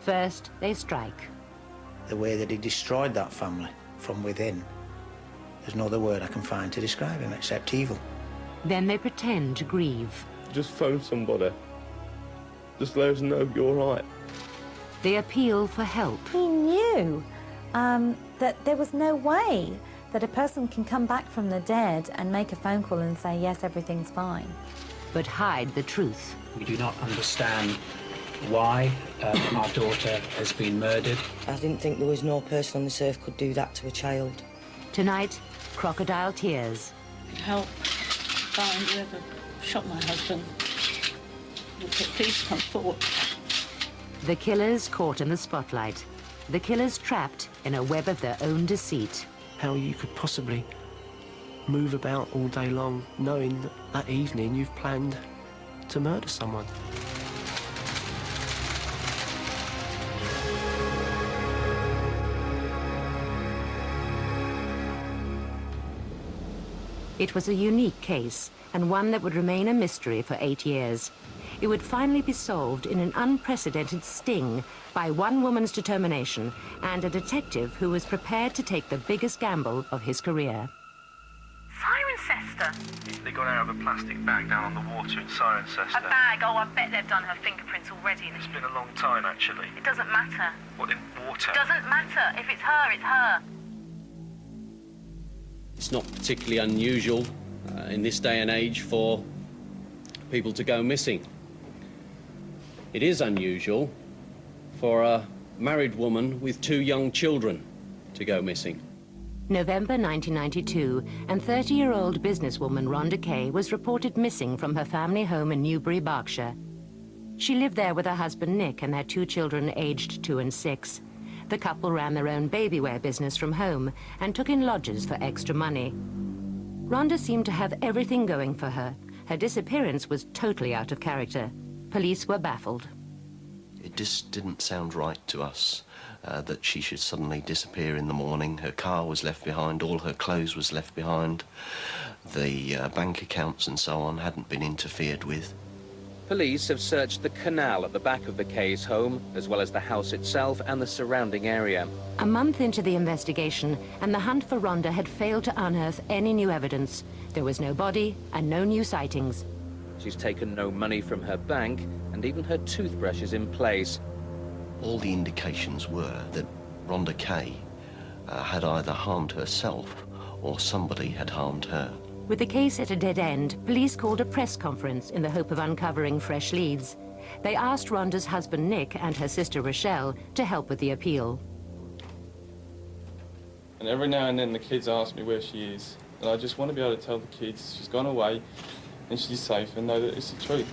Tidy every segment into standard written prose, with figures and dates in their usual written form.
First, they strike. The way that he destroyed that family from within, there's no other word I can find to describe him except evil. Then they pretend to grieve. Just phone somebody. Just let us know you're right. They appeal for help. He knew that there was no way that a person can come back from the dead and make a phone call and say, yes, everything's fine. But hide the truth. We do not understand why our daughter has been murdered. I didn't think there was no person on this earth could do that to a child. Tonight, Crocodile Tears. Help find whoever shot my husband. Please come forward. The killers caught in the spotlight. The killers trapped in a web of their own deceit. How you could possibly move about all day long knowing that that evening you've planned to murder someone. It was a unique case, and one that would remain a mystery for 8 years. It would finally be solved in an unprecedented sting by one woman's determination and a detective who was prepared to take the biggest gamble of his career. Cirencester? They got out of a plastic bag down on the water in Cirencester. A bag? Oh, I bet they've done her fingerprints already. It's been a long time, actually. It doesn't matter. What, in water? It doesn't matter. If it's her, it's her. It's not particularly unusual in this day and age for people to go missing. It is unusual for a married woman with 2 young children to go missing. November 1992, and 30-year-old businesswoman Rhonda Kay was reported missing from her family home in Newbury, Berkshire. She lived there with her husband Nick and their 2 children aged 2 and 6. The couple ran their own baby wear business from home and took in lodgers for extra money. Rhonda seemed to have everything going for her. Her disappearance was totally out of character. Police were baffled. It just didn't sound right to us that she should suddenly disappear in the morning. Her car was left behind, all her clothes was left behind, the bank accounts and so on hadn't been interfered with. Police have searched the canal at the back of the Kay's home, as well as the house itself and the surrounding area. A month into the investigation, and the hunt for Rhonda had failed to unearth any new evidence. There was no body and no new sightings. She's taken no money from her bank, and even her toothbrush is in place. All the indications were that Rhonda Kay had either harmed herself or somebody had harmed her. With the case at a dead end, police called a press conference in the hope of uncovering fresh leads. They asked Rhonda's husband Nick and her sister Rochelle to help with the appeal. And every now and then the kids ask me where she is, and I just want to be able to tell the kids she's gone away and she's safe and know that it's the truth.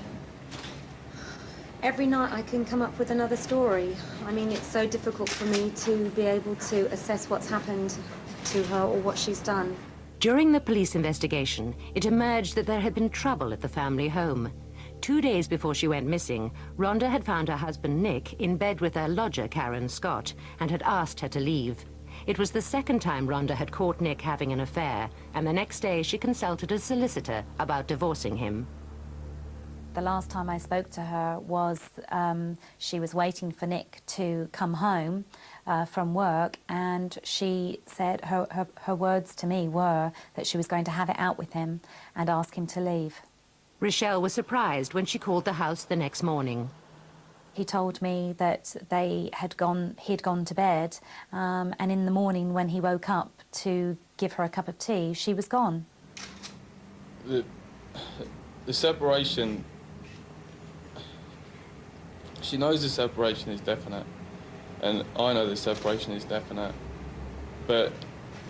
Every night I can come up with another story. I mean, it's so difficult for me to be able to assess what's happened to her or what she's done. During the police investigation, it emerged that there had been trouble at the family home. 2 days before she went missing, Rhonda had found her husband Nick in bed with her lodger, Karen Scott, and had asked her to leave. It was the second time Rhonda had caught Nick having an affair, and the next day she consulted a solicitor about divorcing him. The last time I spoke to her was she was waiting for Nick to come home from work, and she said her words to me were that she was going to have it out with him and ask him to leave. Rochelle was surprised when she called the house the next morning. He told me that he'd gone to bed, and in the morning when he woke up to give her a cup of tea, she was gone. The separation, she knows the separation is definite, and I know the separation is definite, but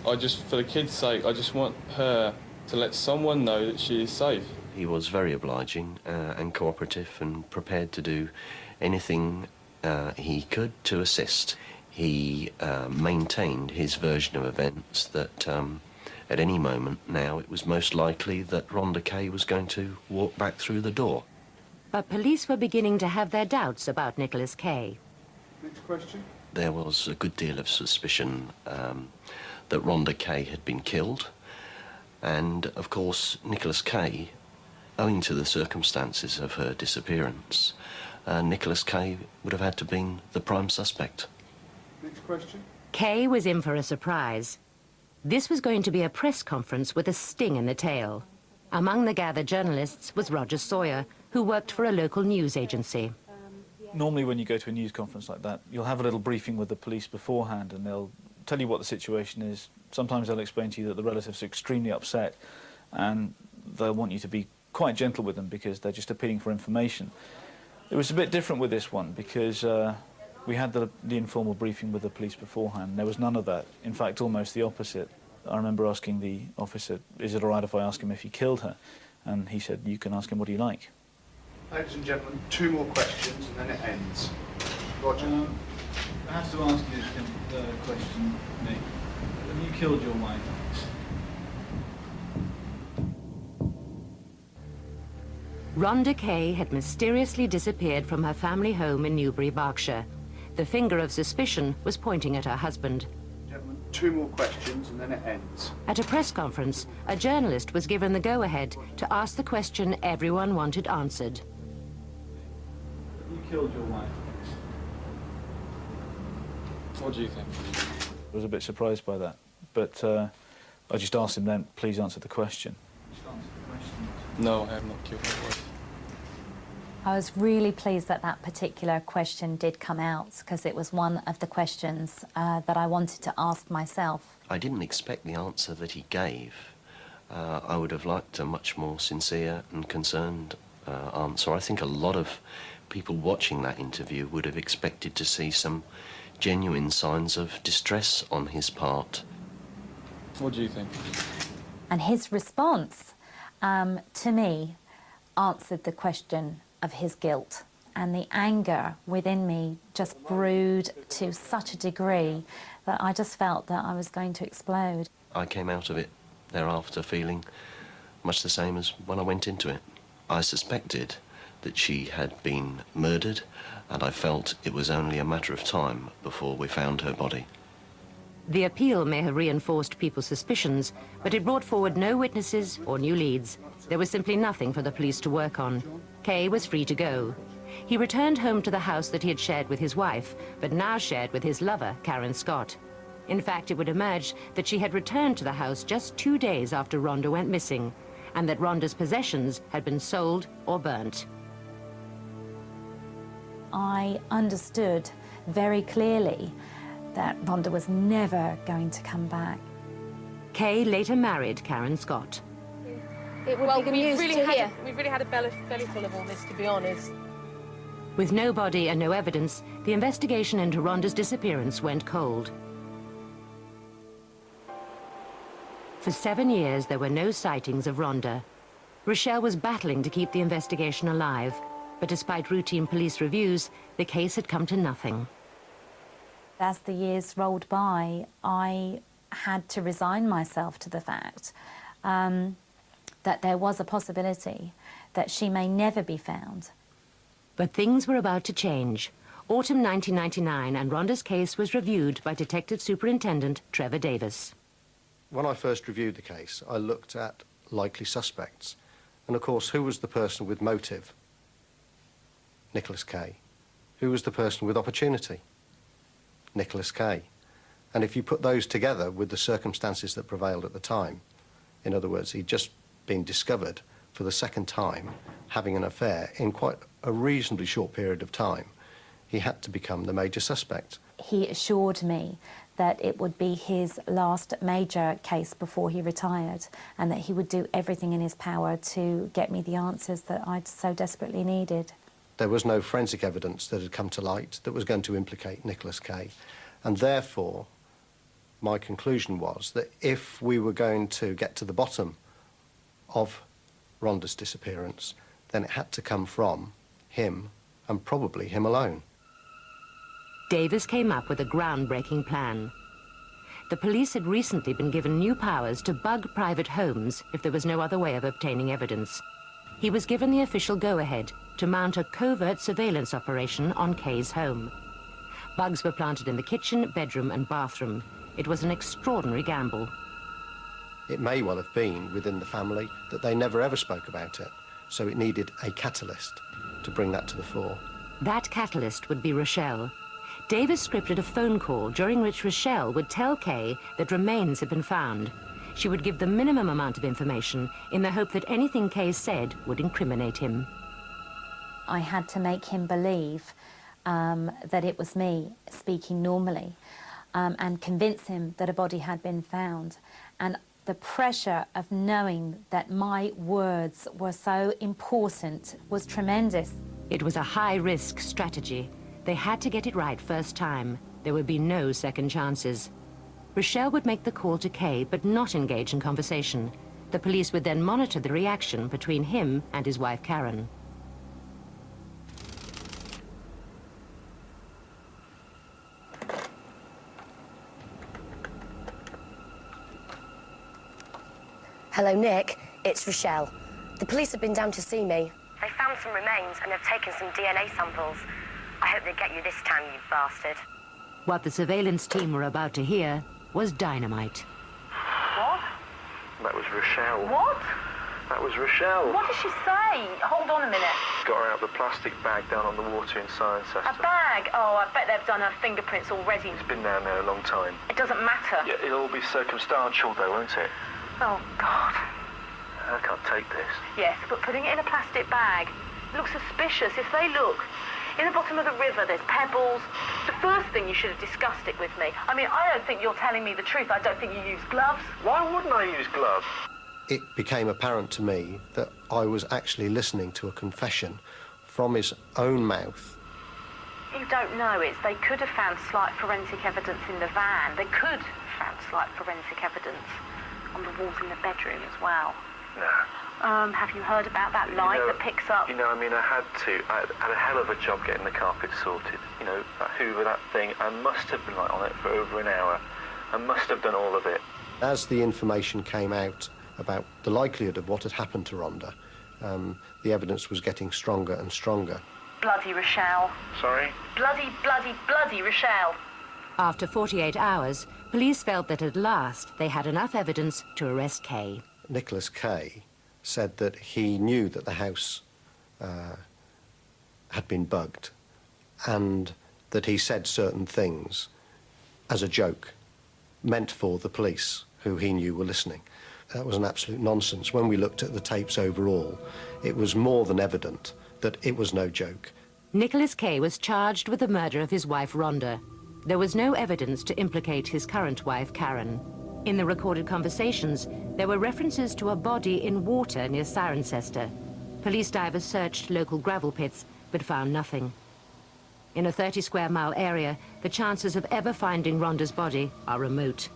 I just, for the kids' sake, I just want her to let someone know that she is safe. He was very obliging and cooperative and prepared to do anything he could to assist. He maintained his version of events that at any moment now it was most likely that Rhonda Kay was going to walk back through the door. But police were beginning to have their doubts about Nicholas Kay. Next question. There was a good deal of suspicion that Rhonda Kay had been killed, and of course Nicholas Kay, owing to the circumstances of her disappearance, Nicholas Kay would have had to been the prime suspect. Next question. Kay was in for a surprise. This was going to be a press conference with a sting in the tail. Among the gathered journalists was Roger Sawyer, who worked for a local news agency. Normally when you go to a news conference like that, you'll have a little briefing with the police beforehand and they'll tell you what the situation is. Sometimes they'll explain to you that the relatives are extremely upset and they'll want you to be quite gentle with them because they're just appealing for information. It was a bit different with this one because we had the informal briefing with the police beforehand. There was none of that. In fact, almost the opposite. I remember asking the officer, is it all right if I ask him if he killed her? And he said, you can ask him what you like. Ladies and gentlemen, 2 more questions and then it ends. Roger. I have to ask you the question, Nick. Have you killed your wife? Rhonda Kay had mysteriously disappeared from her family home in Newbury, Berkshire. The finger of suspicion was pointing at her husband. Gentlemen, 2 more questions and then it ends. At a press conference, a journalist was given the go-ahead to ask the question everyone wanted answered. You killed your wife. What do you think? I was a bit surprised by that, but I just asked him then, please answer the question. No, I have not killed my wife. I was really pleased that that particular question did come out because it was one of the questions that I wanted to ask myself. I didn't expect the answer that he gave. I would have liked a much more sincere and concerned answer. I think a lot of people watching that interview would have expected to see some genuine signs of distress on his part. What do you think? And his response, to me, answered the question of his guilt. And the anger within me just brewed to such a degree that I just felt that I was going to explode. I came out of it thereafter feeling much the same as when I went into it. I suspected that she had been murdered, and I felt it was only a matter of time before we found her body. The appeal may have reinforced people's suspicions, but it brought forward no witnesses or new leads. There was simply nothing for the police to work on. Kay was free to go. He returned home to the house that he had shared with his wife, but now shared with his lover, Karen Scott. In fact, it would emerge that she had returned to the house just 2 days after Rhonda went missing, and that Rhonda's possessions had been sold or burnt. I understood very clearly that Rhonda was never going to come back. Kay later married Karen Scott. It would be good news to hear. We've really had a belly full of all this, to be honest. With no body and no evidence, the investigation into Rhonda's disappearance went cold. For 7 years, there were no sightings of Rhonda. Rochelle was battling to keep the investigation alive, but despite routine police reviews, the case had come to nothing. As the years rolled by, I had to resign myself to the fact that there was a possibility that she may never be found. But things were about to change. Autumn 1999, and Rhonda's case was reviewed by Detective Superintendent Trevor Davis. When I first reviewed the case, I looked at likely suspects. And of course, who was the person with motive? Nicholas Kay. Who was the person with opportunity? Nicholas Kay. And if you put those together with the circumstances that prevailed at the time, in other words, he'd just been discovered for the second time having an affair in quite a reasonably short period of time, he had to become the major suspect. He assured me that it would be his last major case before he retired, and that he would do everything in his power to get me the answers that I so desperately needed. There was no forensic evidence that had come to light that was going to implicate Nicholas Kay, and therefore my conclusion was that if we were going to get to the bottom of Rhonda's disappearance, then it had to come from him, and probably him alone. Davis came up with a groundbreaking plan. The police had recently been given new powers to bug private homes if there was no other way of obtaining evidence. He was given the official go-ahead to mount a covert surveillance operation on Kay's home. Bugs were planted in the kitchen, bedroom and bathroom. It was an extraordinary gamble. It may well have been within the family that they never ever spoke about it, so it needed a catalyst to bring that to the fore. That catalyst would be Rochelle. Davis scripted a phone call during which Rochelle would tell Kay that remains had been found. She would give the minimum amount of information in the hope that anything Kay said would incriminate him. I had to make him believe that it was me speaking normally and convince him that a body had been found. And the pressure of knowing that my words were so important was tremendous. It was a high-risk strategy. They had to get it right first time. There would be no second chances. Rochelle would make the call to Kay, but not engage in conversation. The police would then monitor the reaction between him and his wife, Karen. Hello, Nick. It's Rochelle. The police have been down to see me. They found some remains and have taken some DNA samples. I hope they get you this time, you bastard. What the surveillance team were about to hear was dynamite. What? That was Rochelle. What? That was Rochelle. What did she say? Hold on a minute. Got her out of the plastic bag down on the water in Cirencester. A bag? Oh, I bet they've done her fingerprints already. It's been down there a long time. It doesn't matter. Yeah, it'll all be circumstantial though, won't it? Oh, God. I can't take this. Yes, but putting it in a plastic bag looks suspicious. If they look in the bottom of the river, there's pebbles. The first thing you should have discussed it with me. I mean, I don't think you're telling me the truth. I don't think you use gloves. Why wouldn't I use gloves? It became apparent to me that I was actually listening to a confession from his own mouth. You don't know it. They could have found slight forensic evidence in the van. They could have found slight forensic evidence on the walls in the bedroom as well. No. Have you heard about that light that picks up? You know, I mean, I had a hell of a job getting the carpet sorted. You know, that Hoover, that thing, I must have been on it for over an hour. I must have done all of it. As the information came out about the likelihood of what had happened to Rhonda, the evidence was getting stronger and stronger. Bloody Rochelle. Sorry? Bloody Rochelle. After 48 hours, police felt that at last they had enough evidence to arrest Kay. Nicholas Kay said that he knew that the house had been bugged and that he said certain things as a joke meant for the police, who he knew were listening. That was an absolute nonsense. When we looked at the tapes overall, it was more than evident that it was no joke. Nicholas Kay was charged with the murder of his wife, Rhonda. There was no evidence to implicate his current wife, Karen. In the recorded conversations, there were references to a body in water near Cirencester. Police divers searched local gravel pits, but found nothing. In a 30-square-mile area, the chances of ever finding Rhonda's body are remote.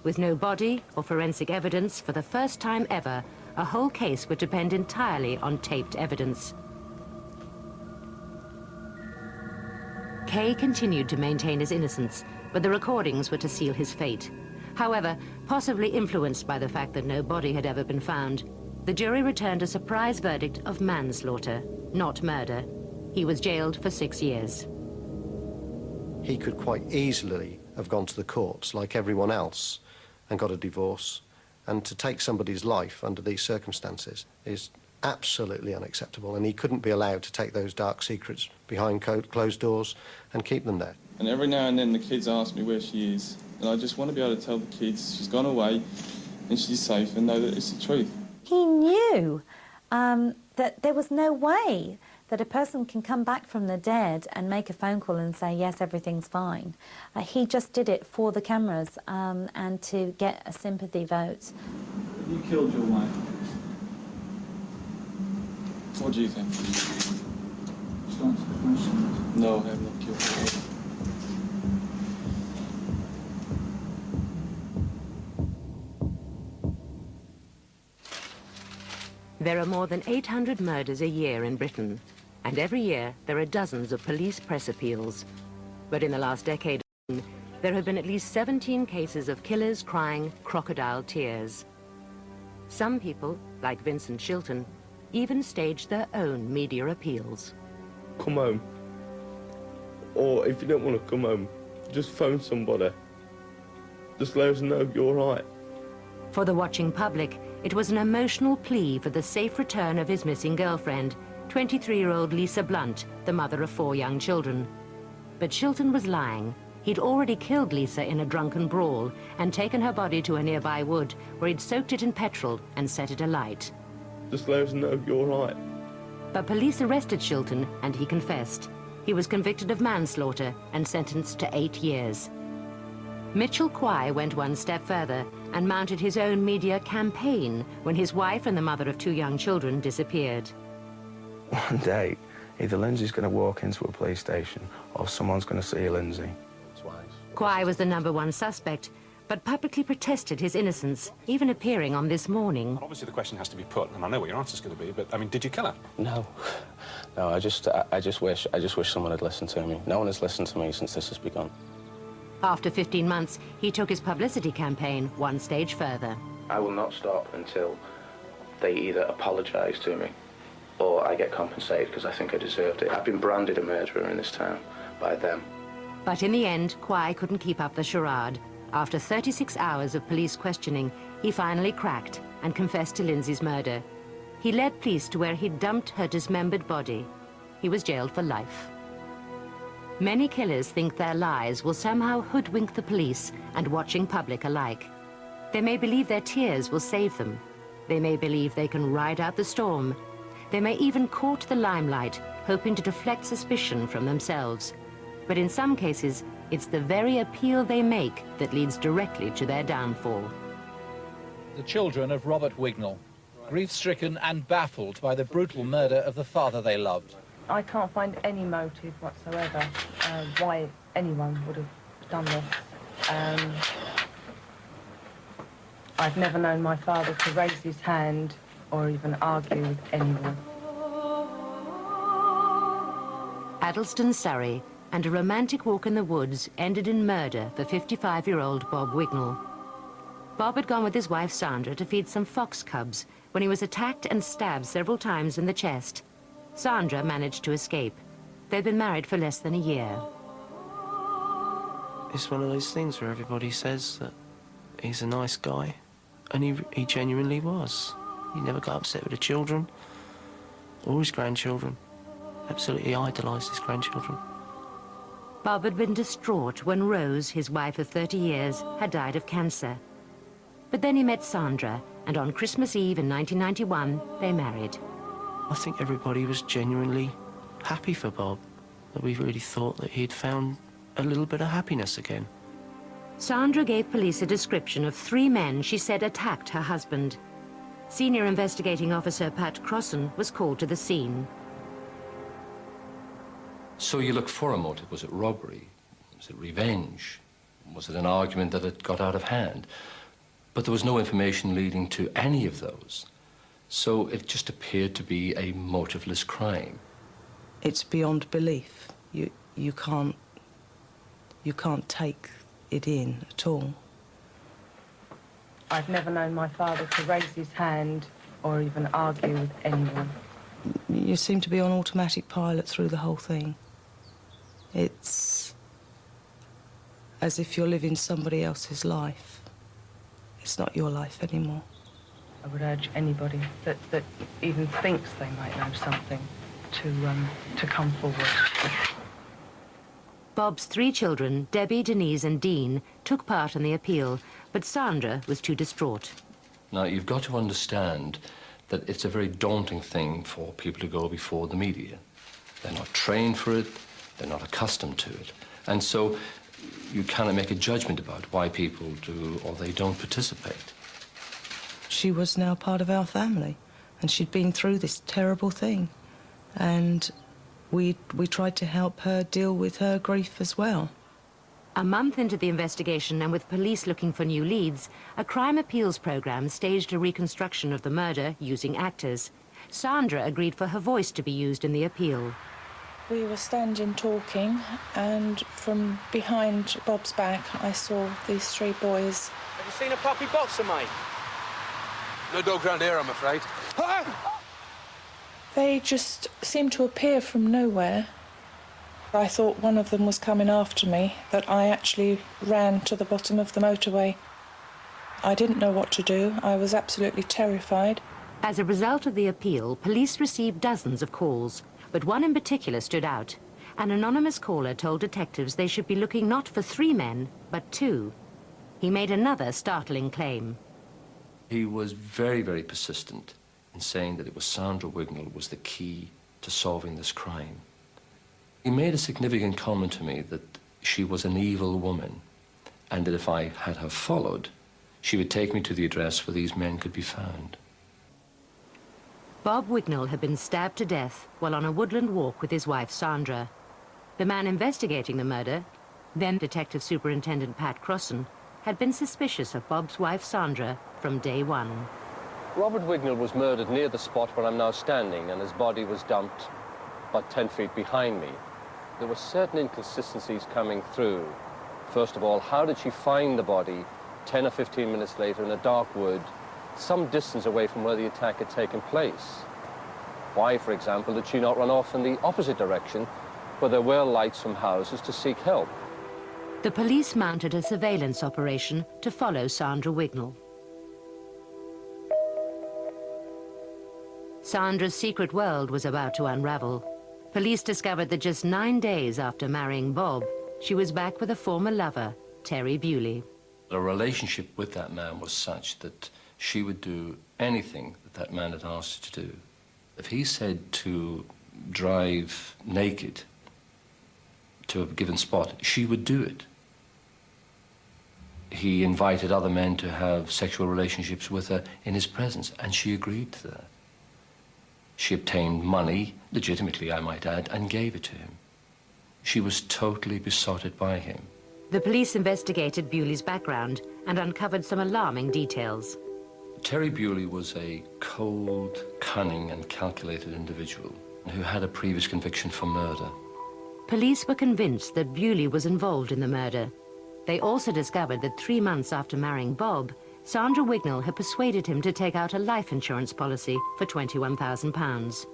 With no body or forensic evidence, for the first time ever, a whole case would depend entirely on taped evidence. Kay continued to maintain his innocence, but the recordings were to seal his fate. However, possibly influenced by the fact that no body had ever been found, the jury returned a surprise verdict of manslaughter, not murder. He was jailed for 6 years. He could quite easily have gone to the courts like everyone else and got a divorce, and to take somebody's life under these circumstances is absolutely unacceptable, and he couldn't be allowed to take those dark secrets behind closed doors and keep them there. And every now and then the kids ask me where she is, and I just want to be able to tell the kids she's gone away and she's safe and know that it's the truth. He knew that there was no way that a person can come back from the dead and make a phone call and say, yes, everything's fine. He just did it for the cameras and to get a sympathy vote. You killed your wife. What do you think? Just answer the question. No, I have not killed her. There are more than 800 murders a year in Britain, and every year there are dozens of police press appeals. But in the last decade, there have been at least 17 cases of killers crying crocodile tears. Some people, like Vincent Shilton, even staged their own media appeals. Come home. Or if you don't want to come home, just phone somebody. Just let us know you're all right. For the watching public, it was an emotional plea for the safe return of his missing girlfriend, 23-year-old Lisa Blunt, the the mother of 4 young children. But Shilton was lying. He'd already killed Lisa in a drunken brawl and taken her body to a nearby wood where he'd soaked it in petrol and set it alight. Just let us know you're right. But police arrested Shilton and he confessed. He was convicted of manslaughter and sentenced to 8 years. Mitchell Quay went one step further and mounted his own media campaign when his wife and the mother of 2 young children disappeared. One day, either Lindsay's going to walk into a police station or someone's going to see Lindsay. Quay was the #1 suspect, but publicly protested his innocence, even appearing on This Morning. Obviously, the question has to be put, and I know what your answer's going to be, but, I mean, did you kill her? No. No, I just wish someone had listened to me. No one has listened to me since this has begun. After 15 months, he took his publicity campaign one stage further. I will not stop until they either apologise to me or I get compensated because I think I deserved it. I've been branded a murderer in this town by them. But in the end, Quay couldn't keep up the charade. After 36 hours of police questioning, he finally cracked and confessed to Lindsay's murder. He led police to where he'd dumped her dismembered body. He was jailed for life. Many killers think their lies will somehow hoodwink the police and watching public alike. They may believe their tears will save them. They may believe they can ride out the storm. They may even court the limelight, hoping to deflect suspicion from themselves. But in some cases, it's the very appeal they make that leads directly to their downfall. The children of Robert Wignall, grief-stricken and baffled by the brutal murder of the father they loved. I can't find any motive whatsoever why anyone would have done this. I've never known my father to raise his hand or even argue with anyone. Addleston, Surrey, and a romantic walk in the woods ended in murder for 55-year-old Bob Wignall. Bob had gone with his wife Sandra to feed some fox cubs when he was attacked and stabbed several times in the chest. Sandra managed to escape. They'd been married for less than a year. It's one of those things where everybody says that he's a nice guy, and he genuinely was. He never got upset with the children or his grandchildren. Absolutely idolised his grandchildren. Bob had been distraught when Rose, his wife of 30 years, had died of cancer. But then he met Sandra, and on Christmas Eve in 1991, they married. I think everybody was genuinely happy for Bob, that we really thought that he'd found a little bit of happiness again. Sandra gave police a description of 3 men she said attacked her husband. Senior Investigating Officer Pat Crossan was called to the scene. So you look for a motive. Was it robbery? Was it revenge? Was it an argument that had got out of hand? But there was no information leading to any of those. So it just appeared to be a motiveless crime. It's beyond belief. You can't take it in at all. I've never known my father to raise his hand or even argue with anyone. You seem to be on automatic pilot through the whole thing. It's as if you're living somebody else's life. It's not your life anymore. I would urge anybody that even thinks they might know something to come forward. Bob's 3 children, Debbie, Denise and Dean, took part in the appeal, but Sandra was too distraught. Now, you've got to understand that it's a very daunting thing for people to go before the media. They're not trained for it, they're not accustomed to it. And so you cannot make a judgment about why people do or they don't participate. She was now part of our family, and she'd been through this terrible thing. And we tried to help her deal with her grief as well. A month into the investigation and with police looking for new leads, a crime appeals program staged a reconstruction of the murder using actors. Sandra agreed for her voice to be used in the appeal. We were standing talking, and from behind Bob's back, I saw these 3 boys. Have you seen a puppy boxer, mate? No dogs around here, I'm afraid. They just seemed to appear from nowhere. I thought one of them was coming after me, that I actually ran to the bottom of the motorway. I didn't know what to do. I was absolutely terrified. As a result of the appeal, police received dozens of calls. but one in particular stood out. An anonymous caller told detectives they should be looking not for 3 men, but 2. He made another startling claim. He was very, very persistent in saying that it was Sandra Wignall was the key to solving this crime. He made a significant comment to me that she was an evil woman, and that if I had her followed, she would take me to the address where these men could be found. Bob Wignall had been stabbed to death while on a woodland walk with his wife, Sandra. The man investigating the murder, then Detective Superintendent Pat Crossan, had been suspicious of Bob's wife, Sandra, from day one. Robert Wignall was murdered near the spot where I'm now standing, and his body was dumped about 10 feet behind me. There were certain inconsistencies coming through. First of all, how did she find the body 10 or 15 minutes later in a dark wood, some distance away from where the attack had taken place? Why, for example, did she not run off in the opposite direction, where there were lights from houses, to seek help? The police mounted a surveillance operation to follow Sandra Wignall. Sandra's secret world was about to unravel. Police discovered that just 9 days after marrying Bob, she was back with a former lover, Terry Bewley. The relationship with that man was such that she would do anything that that man had asked her to do. If he said to drive naked to a given spot, she would do it. He invited other men to have sexual relationships with her in his presence, and she agreed to that. She obtained money, legitimately I might add, and gave it to him. She was totally besotted by him. The police investigated Bewley's background and uncovered some alarming details. Terry Bewley was a cold, cunning and calculated individual who had a previous conviction for murder. Police were convinced that Bewley was involved in the murder. They also discovered that 3 months after marrying Bob, Sandra Wignall had persuaded him to take out a life insurance policy for £21,000.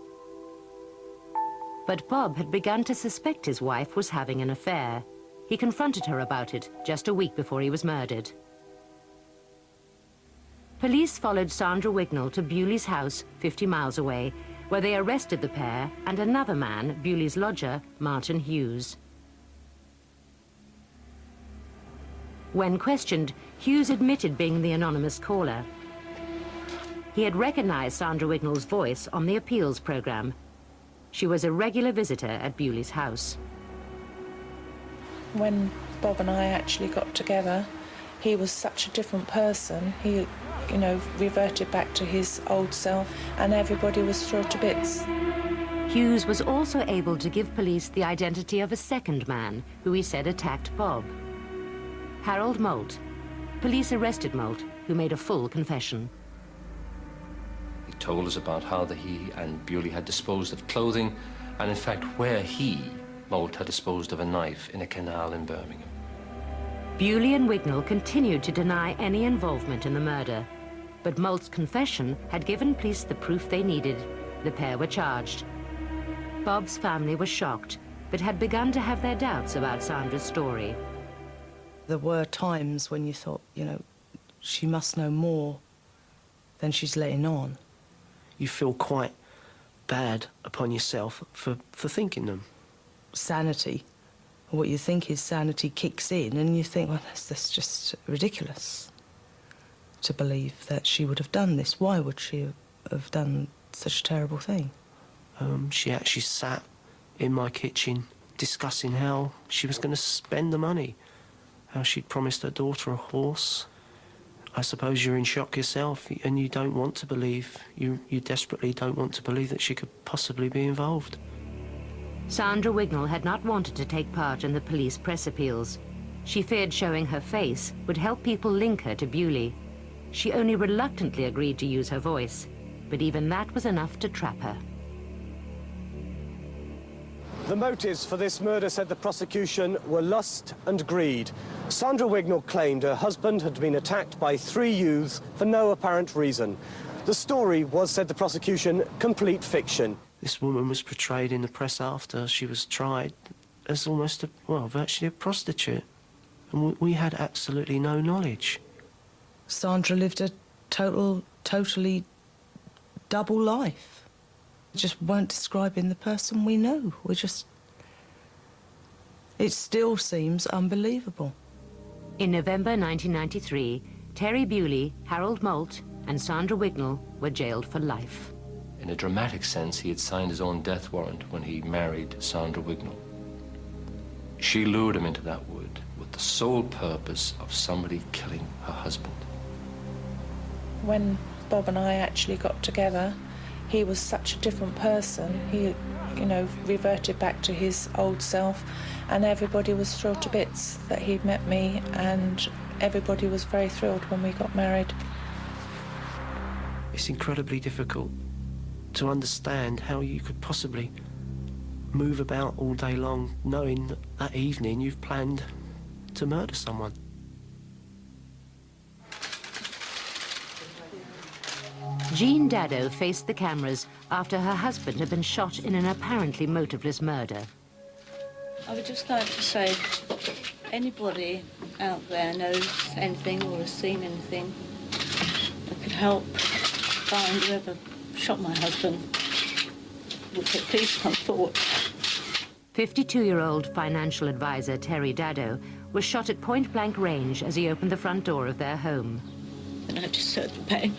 But Bob had begun to suspect his wife was having an affair. He confronted her about it just a week before he was murdered. Police followed Sandra Wignall to Bewley's house 50 miles away, where they arrested the pair and another man, Bewley's lodger, Martin Hughes. When questioned, Hughes admitted being the anonymous caller. He had recognized Sandra Wignall's voice on the appeals program. She was a regular visitor at Bewley's house. When Bob and I actually got together, he was such a different person. He, you know, reverted back to his old self, and everybody was thrilled to bits. Hughes was also able to give police the identity of a second man who he said attacked Bob. Harold Moult. Police arrested Moult, who made a full confession. He told us about how he and Bewley had disposed of clothing, and in fact where he, Moult, had disposed of a knife in a canal in Birmingham. Bewley and Wignall continued to deny any involvement in the murder, but Moult's confession had given police the proof they needed. The pair were charged. Bob's family was shocked, but had begun to have their doubts about Sandra's story. There were times when you thought, you know, she must know more than she's letting on. You feel quite bad upon yourself for thinking them. Sanity, what you think is sanity, kicks in, and you think, well, that's just ridiculous to believe that she would have done this. Why would she have done such a terrible thing? She actually sat in my kitchen discussing how she was going to spend the money, how she'd promised her daughter a horse. I suppose you're in shock yourself, and you don't want to believe, you desperately don't want to believe that she could possibly be involved. Sandra Wignall had not wanted to take part in the police press appeals. She feared showing her face would help people link her to Bewley. She only reluctantly agreed to use her voice, but even that was enough to trap her. The motives for this murder, said the prosecution, were lust and greed. Sandra Wignall claimed her husband had been attacked by 3 youths for no apparent reason. The story was, said the prosecution, complete fiction. This woman was portrayed in the press after she was tried as almost virtually a prostitute. And we had absolutely no knowledge. Sandra lived a totally double life. Just weren't describing the person we know. It still seems unbelievable. In November 1993, Terry Bewley, Harold Moult, and Sandra Wignall were jailed for life. In a dramatic sense, he had signed his own death warrant when he married Sandra Wignall. She lured him into that wood with the sole purpose of somebody killing her husband. When Bob and I actually got together, he was such a different person. He, reverted back to his old self, and everybody was thrilled to bits that he'd met me, and everybody was very thrilled when we got married. It's incredibly difficult to understand how you could possibly move about all day long knowing that that evening you've planned to murder someone. Jean Dado faced the cameras after her husband had been shot in an apparently motiveless murder. I would just like to say, anybody out there knows anything or has seen anything that could help find whoever shot my husband, would please come forward. 52-year-old financial advisor Terry Dado was shot at point-blank range as he opened the front door of their home. And I just heard the pain.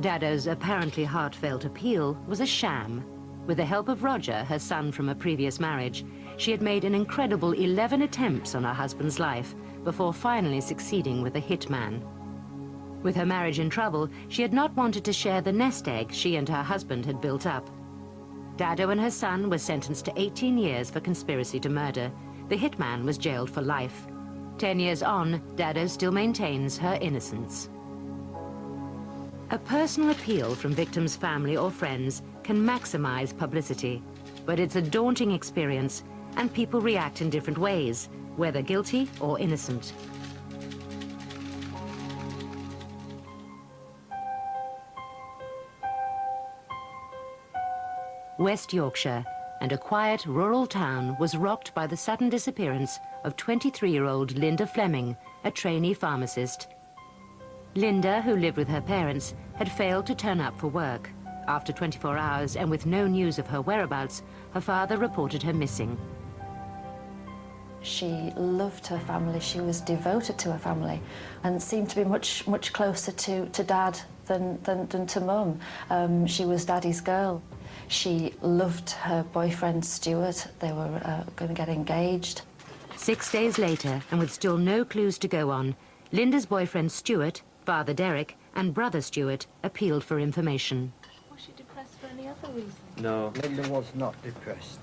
Dado's apparently heartfelt appeal was a sham. With the help of Roger, her son from a previous marriage, she had made an incredible 11 attempts on her husband's life before finally succeeding with a hitman. With her marriage in trouble, she had not wanted to share the nest egg she and her husband had built up. Dado and her son were sentenced to 18 years for conspiracy to murder. The hitman was jailed for life. 10 years on, Dado still maintains her innocence. A personal appeal from victims' family or friends can maximize publicity, but it's a daunting experience, and people react in different ways, whether guilty or innocent. West Yorkshire, and a quiet rural town was rocked by the sudden disappearance of 23-year-old Linda Fleming, a trainee pharmacist. Linda, who lived with her parents, had failed to turn up for work. After 24 hours and with no news of her whereabouts, her father reported her missing. She loved her family, she was devoted to her family, and seemed to be much closer to Dad than to Mum. She was Daddy's girl. She loved her boyfriend Stuart. They were going to get engaged. 6 days later, and with still no clues to go on, Linda's boyfriend Stuart, father Derek, and brother Stuart appealed for information. Was she depressed for any other reason? No. Linda was not depressed.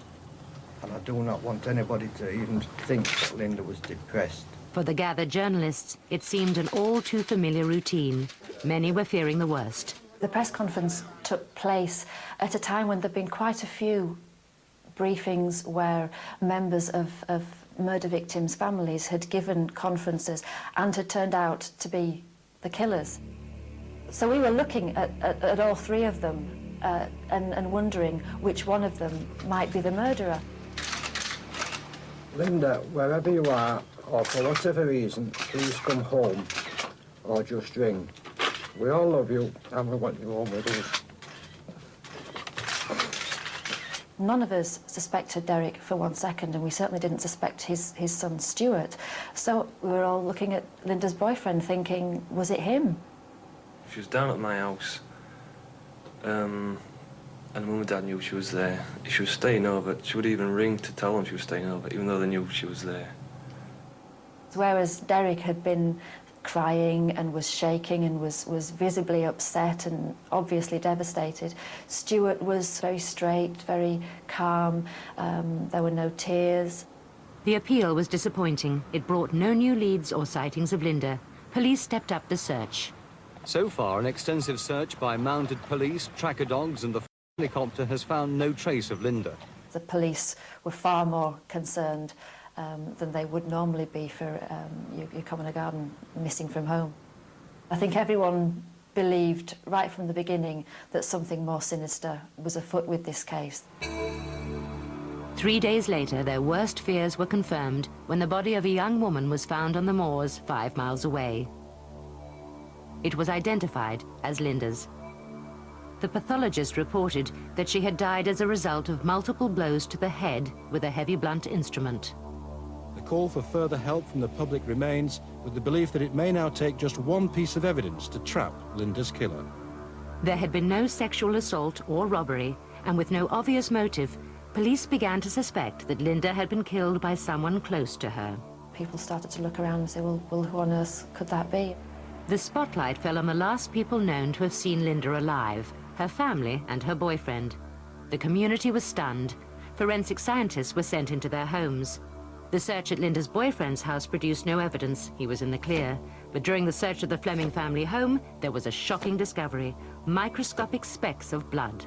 And I do not want anybody to even think that Linda was depressed. For the gathered journalists, it seemed an all-too-familiar routine. Many were fearing the worst. The press conference took place at a time when there'd been quite a few briefings where members of murder victims' families had given conferences and had turned out to be the killers. So we were looking at all three of them and wondering which one of them might be the murderer. Linda, wherever you are, or for whatever reason, please come home or just ring. We all love you and we want you home with us. None of us suspected Derek for 1 second, and we certainly didn't suspect his son Stuart. So we were all looking at Linda's boyfriend thinking, was it him? She was down at my house, and Mum and Dad knew she was there. She was staying over. She would even ring to tell them she was staying over, even though they knew she was there. Whereas Derek had been crying and was shaking and was visibly upset and obviously devastated, Stuart was very straight, very calm. There were no tears. The appeal was disappointing. It brought no new leads or sightings of Linda. Police stepped up the search. So far, an extensive search by mounted police, tracker dogs and the helicopter has found no trace of Linda. The police were far more concerned than they would normally be for your commoner garden missing from home. I think everyone believed right from the beginning that something more sinister was afoot with this case. 3 days later, their worst fears were confirmed when the body of a young woman was found on the moors 5 miles away. It was identified as Linda's. The pathologist reported that she had died as a result of multiple blows to the head with a heavy blunt instrument. The call for further help from the public remains, with the belief that it may now take just one piece of evidence to trap Linda's killer. There had been no sexual assault or robbery, and with no obvious motive, police began to suspect that Linda had been killed by someone close to her. People started to look around and say, well, who on earth could that be? The spotlight fell on the last people known to have seen Linda alive, her family and her boyfriend. The community was stunned. Forensic scientists were sent into their homes. The search at Linda's boyfriend's house produced no evidence. He was in the clear. But during the search of the Fleming family home, there was a shocking discovery: microscopic specks of blood.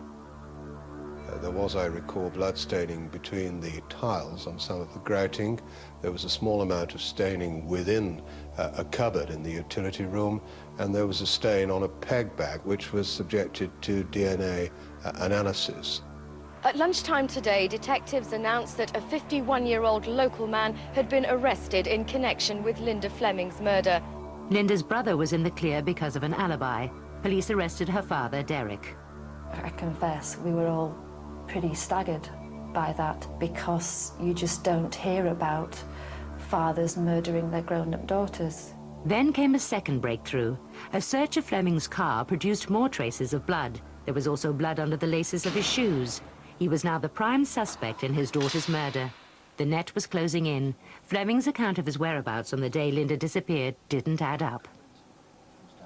There was, I recall, blood staining between the tiles on some of the grouting. There was a small amount of staining within a cupboard in the utility room, and there was a stain on a peg bag which was subjected to DNA analysis. At lunchtime today, detectives announced that a 51-year-old local man had been arrested in connection with Linda Fleming's murder. Linda's brother was in the clear because of an alibi. Police arrested her father, Derek. I confess, we were all pretty staggered by that, because you just don't hear about fathers murdering their grown-up daughters. Then came a second breakthrough. A search of Fleming's car produced more traces of blood. There was also blood under the laces of his shoes. He was now the prime suspect in his daughter's murder. The net was closing in. Fleming's account of his whereabouts on the day Linda disappeared didn't add up.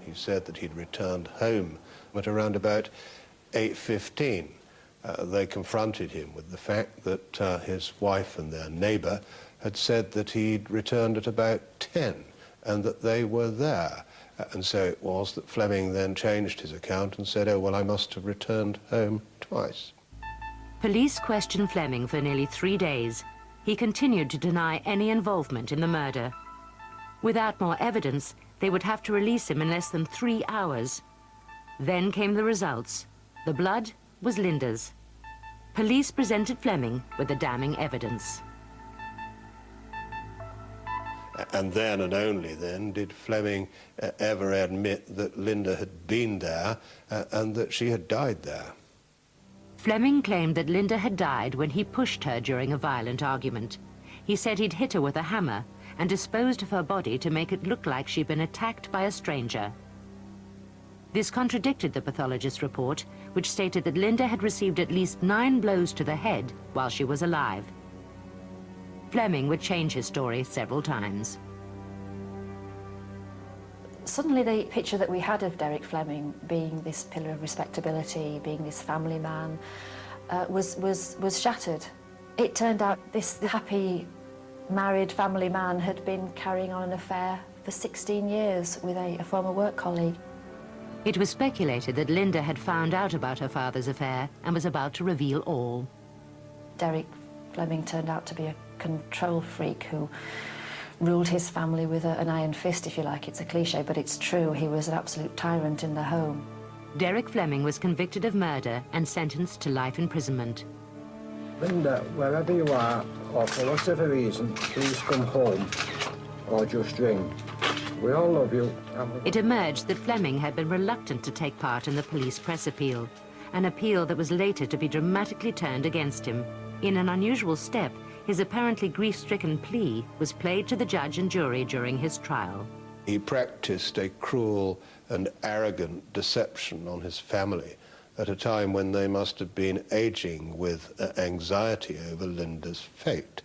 He said that he'd returned home at around about 8:15. They confronted him with the fact that his wife and their neighbour had said that he'd returned at about 10 and that they were there. And so it was that Fleming then changed his account and said, oh, well, I must have returned home twice. Police questioned Fleming for nearly 3 days. He continued to deny any involvement in the murder. Without more evidence, they would have to release him in less than 3 hours. Then came the results. The blood was Linda's. Police presented Fleming with the damning evidence. And then, and only then, did Fleming ever admit that Linda had been there and that she had died there. Fleming claimed that Linda had died when he pushed her during a violent argument. He said he'd hit her with a hammer and disposed of her body to make it look like she'd been attacked by a stranger. This contradicted the pathologist's report, which stated that Linda had received at least 9 blows to the head while she was alive. Fleming would change his story several times. Suddenly the picture that we had of Derek Fleming being this pillar of respectability, being this family man, was shattered. It turned out this happy, married family man had been carrying on an affair for 16 years with a former work colleague. It was speculated that Linda had found out about her father's affair and was about to reveal all. Derek Fleming turned out to be a control freak who ruled his family with an iron fist, if you like. It's a cliche, but it's true. He was an absolute tyrant in the home. Derek Fleming was convicted of murder and sentenced to life imprisonment. Linda, wherever you are, or for whatever reason, please come home or just ring. We all love you. It emerged that Fleming had been reluctant to take part in the police press appeal, an appeal that was later to be dramatically turned against him. In an unusual step, his apparently grief-stricken plea was played to the judge and jury during his trial. He practiced a cruel and arrogant deception on his family at a time when they must have been aging with anxiety over Linda's fate.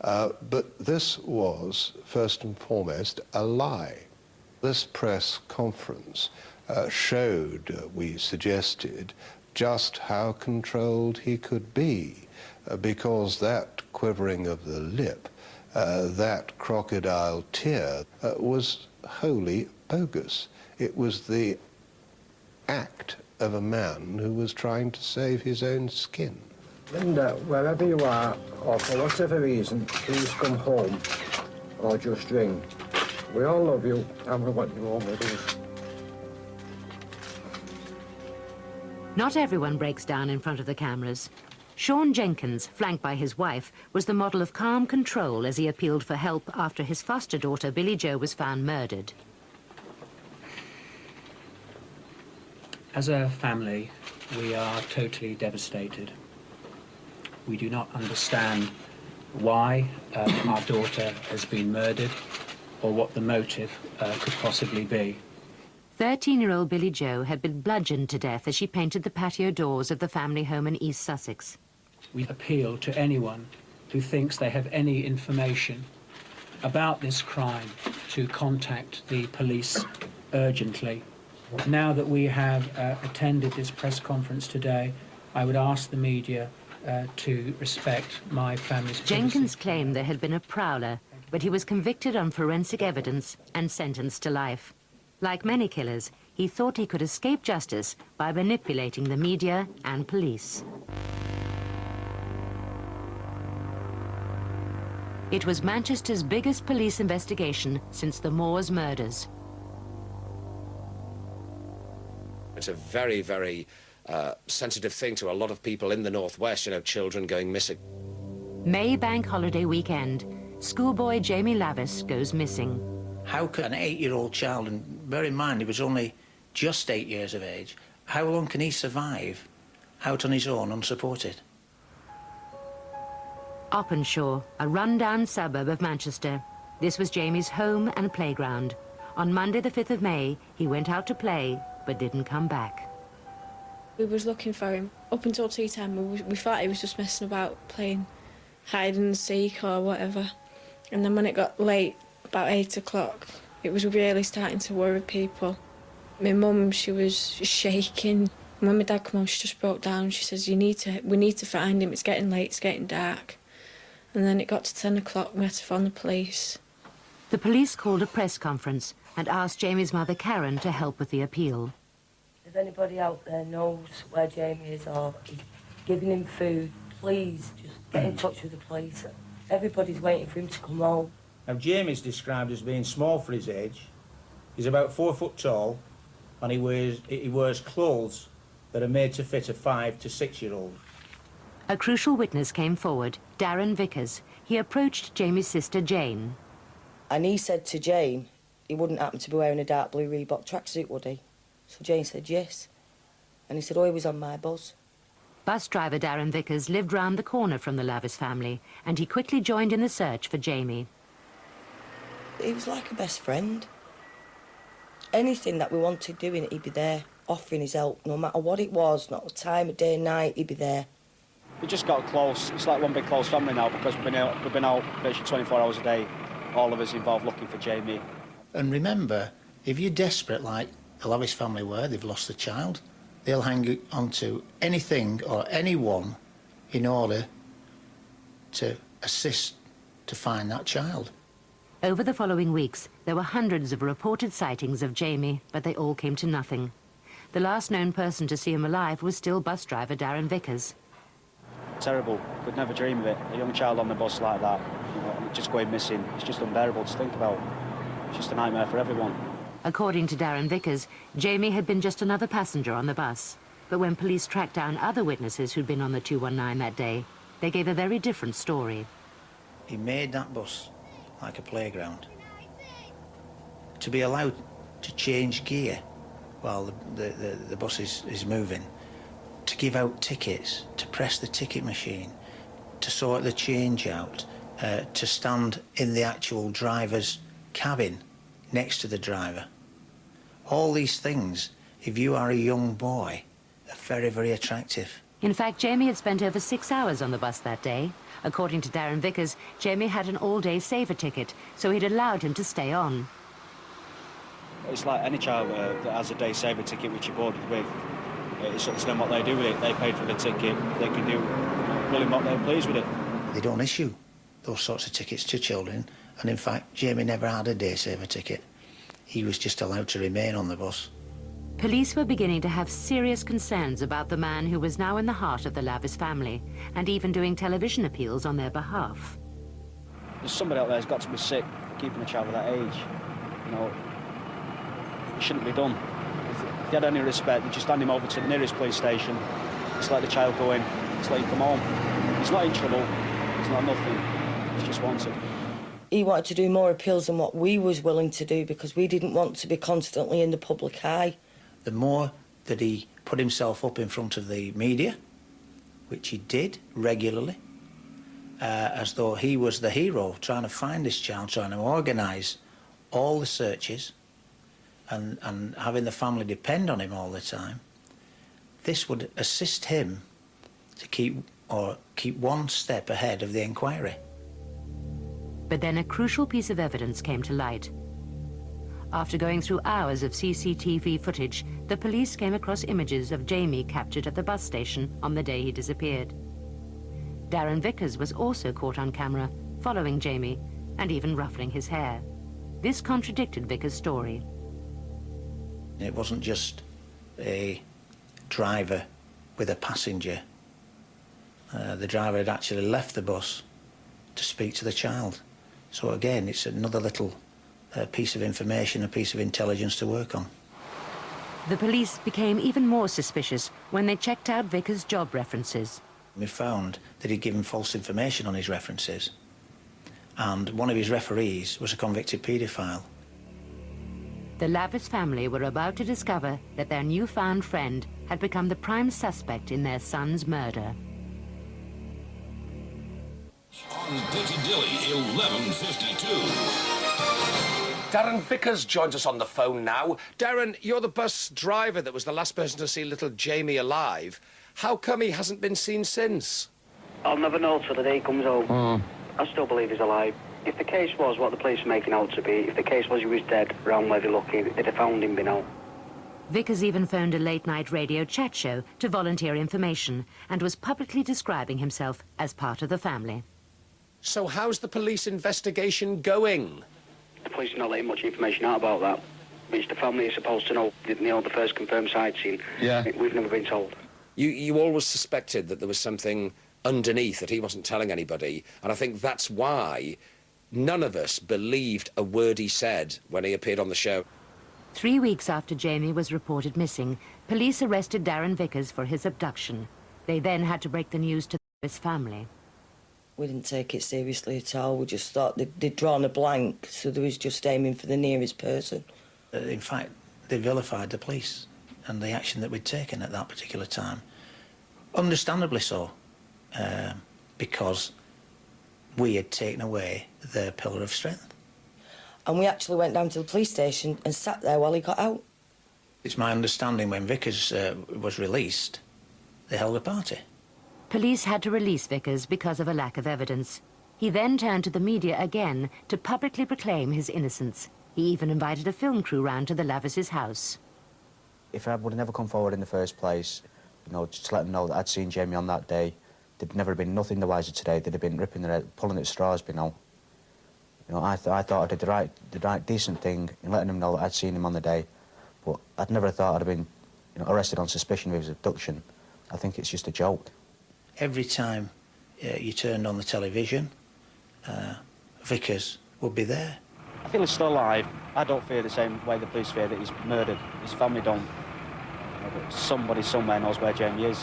But this was, first and foremost, a lie. This press conference showed, we suggested, just how controlled he could be, because that quivering of the lip, that crocodile tear, was wholly bogus. It was the act of a man who was trying to save his own skin. Linda, wherever you are, or for whatever reason, please come home or just ring. We all love you and we want you home with us. Not everyone breaks down in front of the cameras. Sean Jenkins, flanked by his wife, was the model of calm control as he appealed for help after his foster daughter, Billy Jo, was found murdered. As a family, we are totally devastated. We do not understand why our daughter has been murdered or what the motive could possibly be. 13-year-old Billy Jo had been bludgeoned to death as she painted the patio doors of the family home in East Sussex. We appeal to anyone who thinks they have any information about this crime to contact the police urgently. Now that we have attended this press conference today, I would ask the media to respect my family's privacy. Jenkins claimed there had been a prowler, but he was convicted on forensic evidence and sentenced to life. Like many killers, he thought he could escape justice by manipulating the media and police. It was Manchester's biggest police investigation since the Moors murders. It's a very, very sensitive thing to a lot of people in the Northwest, you know, children going missing. May Bank Holiday weekend, schoolboy Jamie Lavis goes missing. How can an 8-year-old child, and bear in mind he was only just 8 years of age, how long can he survive out on his own, unsupported? Openshaw, a run-down suburb of Manchester. This was Jamie's home and playground. On Monday the 5th of May, he went out to play, but didn't come back. We was looking for him. Up until tea time, we thought he was just messing about, playing hide and seek or whatever. And then when it got late, about 8 o'clock, it was really starting to worry people. My mum, she was shaking. When my dad came home, she just broke down. She says, we need to find him. It's getting late, it's getting dark. And then it got to 10 o'clock, we had to phone the police. The police called a press conference and asked Jamie's mother, Karen, to help with the appeal. If anybody out there knows where Jamie is or is giving him food, please just get in touch with the police. Everybody's waiting for him to come home. Now, Jamie's described as being small for his age. He's about 4 foot tall, and he wears clothes that are made to fit a 5 to 6-year-old. A crucial witness came forward, Darren Vickers. He approached Jamie's sister, Jane. And he said to Jane, he wouldn't happen to be wearing a dark blue Reebok tracksuit, would he? So Jane said yes. And he said, oh, he was on my bus. Bus driver Darren Vickers lived round the corner from the Lavis family, and he quickly joined in the search for Jamie. He was like a best friend. Anything that we wanted doing, he'd be there, offering his help, no matter what it was, not the time of day and night, he'd be there. We just got close. It's like one big close family now because we've been out virtually 24 hours a day, all of us involved looking for Jamie. And remember, if you're desperate like the Lavis family were, they've lost a child, they'll hang on to anything or anyone in order to assist to find that child. Over the following weeks, there were hundreds of reported sightings of Jamie, but they all came to nothing. The last known person to see him alive was still bus driver Darren Vickers. Terrible. Could never dream of it. A young child on the bus like that, you know, just going missing. It's just unbearable to think about. It's just a nightmare for everyone. According to Darren Vickers, Jamie had been just another passenger on the bus. But when police tracked down other witnesses who'd been on the 219 that day, they gave a very different story. He made that bus like a playground. To be allowed to change gear while the bus is moving, to give out tickets, to press the ticket machine, to sort the change out, to stand in the actual driver's cabin next to the driver. All these things, if you are a young boy, are very, very attractive. In fact, Jamie had spent over 6 hours on the bus that day. According to Darren Vickers, Jamie had an all-day saver ticket, so he'd allowed him to stay on. It's like any child that has a day saver ticket which you're boarded with. It's up to them what they do with it. They paid for the ticket. They can do really what they're pleased with it. They don't issue those sorts of tickets to children, and in fact, Jamie never had a day saver ticket. He was just allowed to remain on the bus. Police were beginning to have serious concerns about the man who was now in the heart of the Lavis family, and even doing television appeals on their behalf. There's somebody out there who's got to be sick keeping a child of that age. You know, it shouldn't be done. If you had any respect, you'd just hand him over to the nearest police station, just let the child go in, just let him come home. He's not in trouble, he's not nothing, he's just wanted. He wanted to do more appeals than what we was willing to do because we didn't want to be constantly in the public eye. The more that he put himself up in front of the media, which he did regularly, as though he was the hero, trying to find this child, trying to organise all the searches and having the family depend on him all the time. This would assist him to keep one step ahead of the inquiry. But then a crucial piece of evidence came to light. After going through hours of CCTV footage, the police came across images of Jamie captured at the bus station on the day he disappeared. Darren Vickers was also caught on camera, following Jamie and even ruffling his hair. This contradicted Vickers' story. It wasn't just a driver with a passenger. The driver had actually left the bus to speak to the child. So again, it's another little piece of information, a piece of intelligence to work on. The police became even more suspicious when they checked out Vickers' job references. We found that he'd given false information on his references, and one of his referees was a convicted paedophile. The Lavis family were about to discover that their newfound friend had become the prime suspect in their son's murder. On Piccadilly, 11:52. Darren Vickers joins us on the phone now. Darren, you're the bus driver that was the last person to see little Jamie alive. How come he hasn't been seen since? I'll never know till the day he comes home. I still believe he's alive. If the case was what the police are making out to be, if the case was he was dead, around where they're looking, they'd have found him by now. Vickers even phoned a late-night radio chat show to volunteer information and was publicly describing himself as part of the family. So how's the police investigation going? The police are not letting much information out about that. Which the family is supposed to know, the first confirmed sightseeing. Yeah. We've never been told. You always suspected that there was something underneath that he wasn't telling anybody, and I think that's why none of us believed a word he said when he appeared on the show. 3 weeks after Jamie was reported missing, police arrested Darren Vickers for his abduction. They then had to break the news to his family. We didn't take it seriously at all. We just thought they'd drawn a blank, so they was just aiming for the nearest person. In fact, they vilified the police and the action that we'd taken at that particular time. Understandably so, because we had taken away their pillar of strength. And we actually went down to the police station and sat there while he got out. It's my understanding when Vickers was released, they held a party. Police had to release Vickers because of a lack of evidence. He then turned to the media again to publicly proclaim his innocence. He even invited a film crew round to the Lavis' house. If I would have never come forward in the first place, just to let them know that I'd seen Jamie on that day, they'd never been nothing the wiser today. They'd have been ripping their head, pulling at straws, I thought I did the right decent thing in letting them know that I'd seen him on the day, but I'd never thought I'd have been, arrested on suspicion of his abduction. I think it's just a joke. Every time you turned on the television, Vickers would be there. I feel he's still alive. I don't fear the same way the police fear that he's murdered. His family don't. But somebody somewhere knows where Jamie is.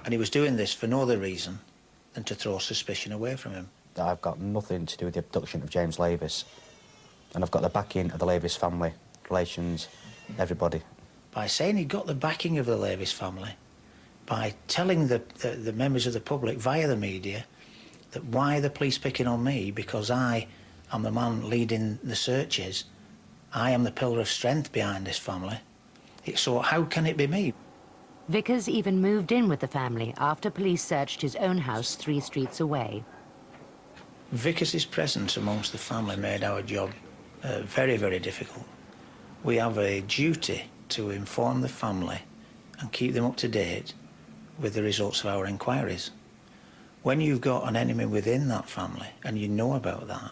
And he was doing this for no other reason than to throw suspicion away from him. I've got nothing to do with the abduction of James Lavis. And I've got the backing of the Lavis family, relations, everybody. By saying he got the backing of the Lavis family, by telling the members of the public via the media that why are the police picking on me because I am the man leading the searches, I am the pillar of strength behind this family. So how can it be me? Vickers even moved in with the family after police searched his own house 3 streets away. Vickers' presence amongst the family made our job very, very difficult. We have a duty to inform the family and keep them up to date with the results of our inquiries. When you've got an enemy within that family and you know about that,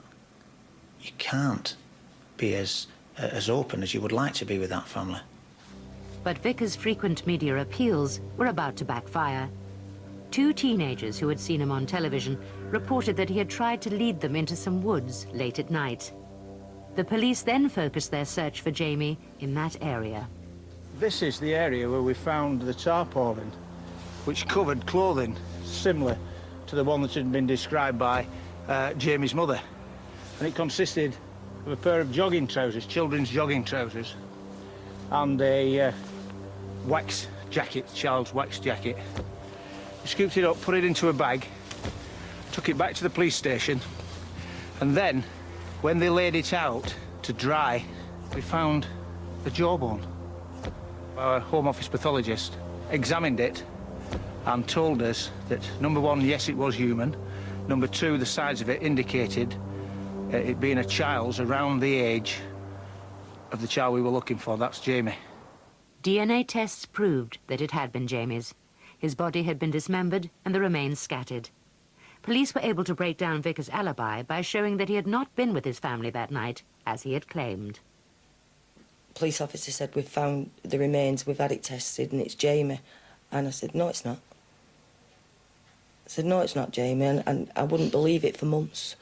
you can't be as open as you would like to be with that family. But Vickers' frequent media appeals were about to backfire. 2 teenagers who had seen him on television reported that he had tried to lead them into some woods late at night. The police then focused their search for Jamie in that area. This is the area where we found the tarpaulin, which covered clothing similar to the one that had been described by Jamie's mother. And it consisted of a pair of jogging trousers, children's jogging trousers, and a wax jacket, child's wax jacket. We scooped it up, put it into a bag, took it back to the police station, and then, when they laid it out to dry, we found the jawbone. Our Home Office pathologist examined it and told us that, number one, yes, it was human. Number two, the size of it indicated it being a child's around the age of the child we were looking for. That's Jamie. DNA tests proved that it had been Jamie's. His body had been dismembered and the remains scattered. Police were able to break down Vickers' alibi by showing that he had not been with his family that night, as he had claimed. Police officer said, we've found the remains, we've had it tested, and it's Jamie. And I said, no, it's not. I said, no, it's not Jamie, and I wouldn't believe it for months.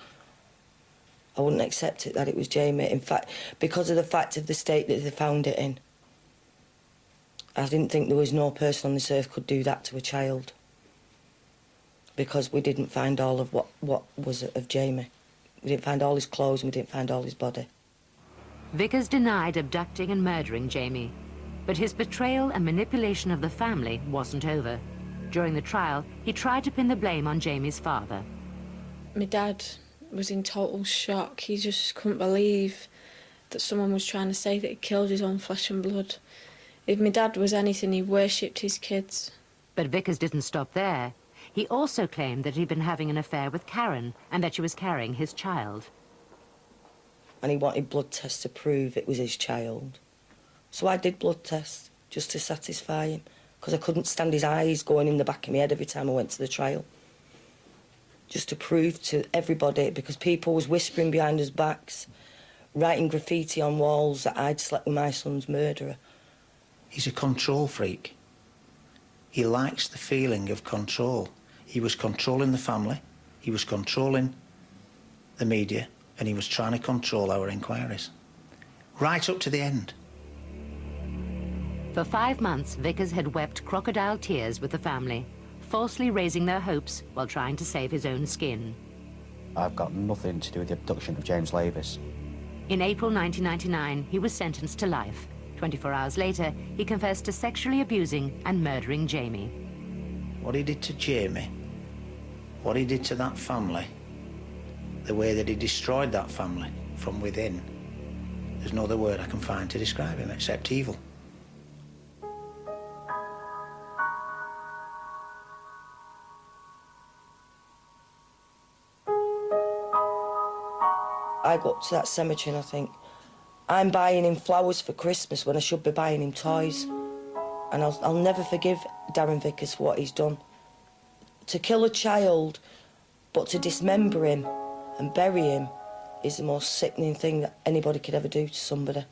I wouldn't accept it that it was Jamie. In fact, because of the fact of the state that they found it in, I didn't think there was no person on this earth could do that to a child. Because we didn't find all of what was of Jamie. We didn't find all his clothes and we didn't find all his body. Vickers denied abducting and murdering Jamie, but his betrayal and manipulation of the family wasn't over. During the trial, he tried to pin the blame on Jamie's father. My dad was in total shock. He just couldn't believe that someone was trying to say that he killed his own flesh and blood. If my dad was anything, he worshipped his kids. But Vickers didn't stop there. He also claimed that he'd been having an affair with Karen and that she was carrying his child. And he wanted blood tests to prove it was his child. So I did blood tests just to satisfy him, because I couldn't stand his eyes going in the back of my head every time I went to the trial. Just to prove to everybody, because people was whispering behind us backs, writing graffiti on walls that I'd slept with my son's murderer. He's a control freak. He likes the feeling of control. He was controlling the family, he was controlling the media, and he was trying to control our inquiries. Right up to the end. For 5 months, Vickers had wept crocodile tears with the family, falsely raising their hopes while trying to save his own skin. I've got nothing to do with the abduction of James Lavis. In April 1999, he was sentenced to life. 24 hours later, he confessed to sexually abusing and murdering Jamie. What he did to Jamie, what he did to that family, the way that he destroyed that family from within, there's no other word I can find to describe him except evil. I go up to that cemetery and I think, I'm buying him flowers for Christmas when I should be buying him toys. And I'll never forgive Darren Vickers for what he's done. To kill a child, but to dismember him and bury him is the most sickening thing that anybody could ever do to somebody.